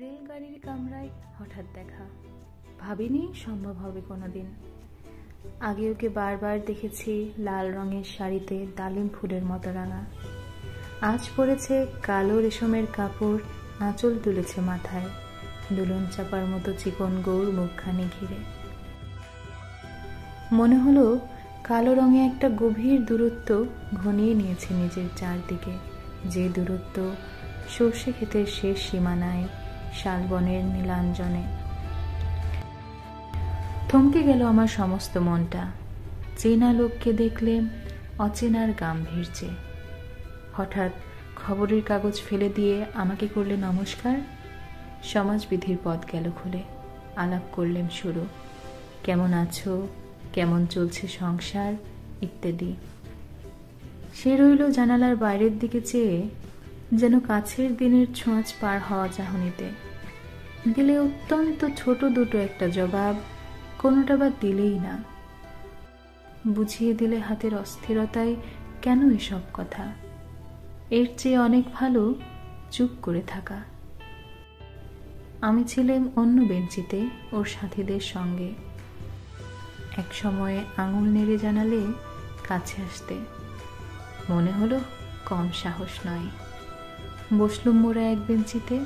রেলগাড়ির কামরায় হঠাৎ দেখা, ভাবিনি সম্ভব হবে কোনোদিন। আগে ওকে বারবার দেখেছি লাল রঙের শাড়িতে ডালিম ফুলের মতো রাঙা, আজ পরেছে কালো রেশমের কাপড়, আঁচল তুলেছে মাথায়, দুলন চাপার মতো চিকন গৌর মুখখানি ঘিরে। মনে হলো কালো রঙে একটা গভীর দূরত্ব ঘনিয়ে নিয়েছে নিজের চারদিকে, যে দূরত্ব সর্ষে ক্ষেতের শেষ সীমানায়, শালবনের নীলাঞ্জনে। থমকে গেল আমার সমস্ত মনটা, চেনা লোককে দেখলে অচেনার গাম্ভীর্যে। হঠাৎ খবরের কাগজ ফেলে দিয়ে আমাকে করলে নমস্কার, সমাজবিধির পথ গেল খুলে, আলাপ করলেন শুরু, কেমন আছো, কেমন চলছে সংসার ইত্যাদি। সে রইল জানালার বাইরের দিকে চেয়ে, যেন কাছের দিনের ছোঁয়াচ পার হওয়া চাহনিতে। দিলে অত্যন্ত ছোট দুটো একটা জবাব, কোনোটা বা দিলেই না। বুঝিয়ে দিলে হাতের অস্থিরতায় কেন এসব কথা, এর চেয়ে অনেক ভালো চুপ করে থাকা। আমি ছিলাম অন্য বেঞ্চিতে ওর সাথীদের সঙ্গে। এক সময়ে আঙুল নেড়ে জানালে কাছে আসতে, মনে হলো কম সাহস নয়। বসলুম মোরা এক বেঞ্চিতে।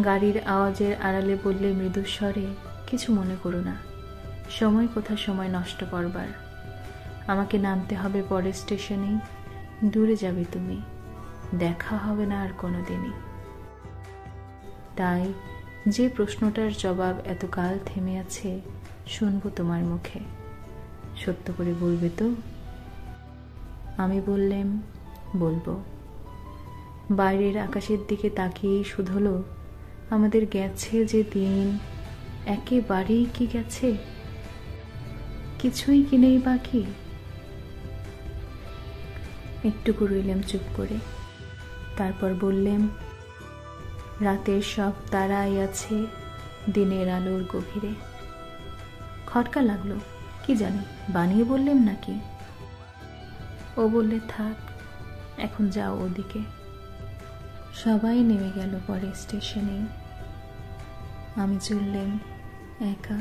গাড়ির আওয়াজের আড়ালে বললে মৃদুস্বরে, কিছু মনে করো না, সময় কোথা সময় নষ্ট করবার। আমাকে নামতে হবে পরের স্টেশনেই, দূরে যাবে তুমি, দেখা হবে না আর কোনোদিনই। তাই যে প্রশ্নটার জবাব এতকাল থেমে আছে শুনবো তোমার মুখে, সত্য করে বলবে তো? আমি বললেম, বলবো। বাইরের আকাশের দিকে তাকিয়েই শুধলো, আমাদের গেছে যে দিন, একেবারেই কি গেছে, কিছুই কি নেই বাকি। একটুকু রইলাম চুপ করে, তারপর বললেম, রাতের সব তারাই আছে দিনের আলোর গভীরে। খটকা লাগলো, কি জানি বানিয়ে বললেম নাকি। ও বললে, থাক, এখন যাও ওদিকে। সবাই নেমে গেল পরে স্টেশনে, আমি চললেম একা।